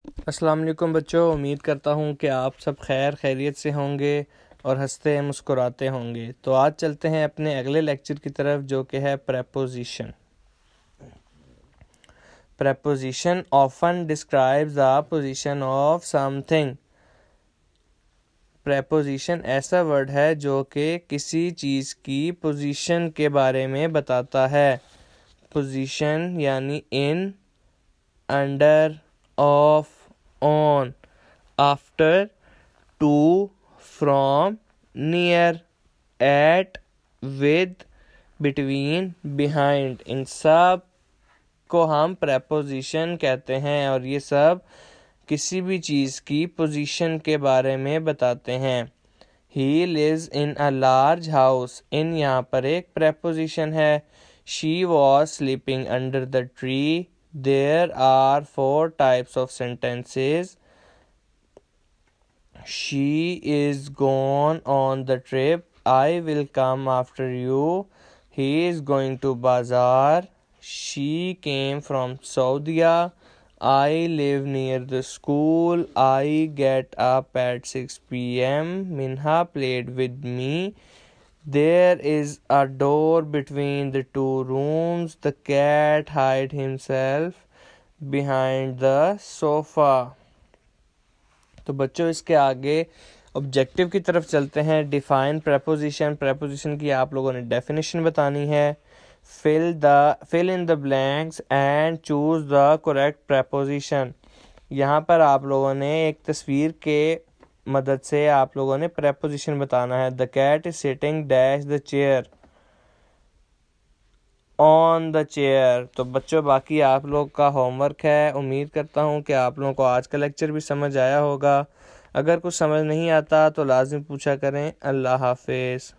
अस्सलाम वालेकुम बच्चों, उम्मीद करता हूँ कि आप सब खैरियत से होंगे और हंसते मुस्कुराते होंगे। तो आज चलते हैं अपने अगले लेक्चर की तरफ, जो कि है preposition. Preposition often describes the position of something. Preposition ऐसा वर्ड है जो कि किसी चीज़ की पोजीशन के बारे में बताता है। पोजीशन यानी in, under, off, on, after, to, from, near, at, with, between, behind, इन सब को हम प्रेपोजिशन कहते हैं और ये सब किसी भी चीज़ की पोजीशन के बारे में बताते हैं। He lives in a large house. In यहाँ पर एक प्रेपोजिशन है। She was sleeping under the tree. There are 4 types of sentences. She is gone on the trip. I will come after you. He is going to bazaar. She came from Saudi. I live near the school. I get up at 6 p.m. Minha played with me. There is a door between the two rooms. The cat hid himself behind the sofa. तो बच्चों, इसके आगे objective की तरफ चलते हैं। Define preposition. Preposition की आप लोगों ने डेफिनेशन बतानी है। Fill in the blanks and choose the correct preposition. यहाँ पर आप लोगों ने एक तस्वीर के मदद से आप लोगों ने प्रेपोजिशन बताना है। The cat is sitting dash the chair on the chair. तो बच्चों, बाकी आप लोग का होमवर्क है। उम्मीद करता हूँ कि आप लोगों को आज का लेक्चर भी समझ आया होगा। अगर कुछ समझ नहीं आता तो लाजिम पूछा करें। अल्लाह हाफिज़।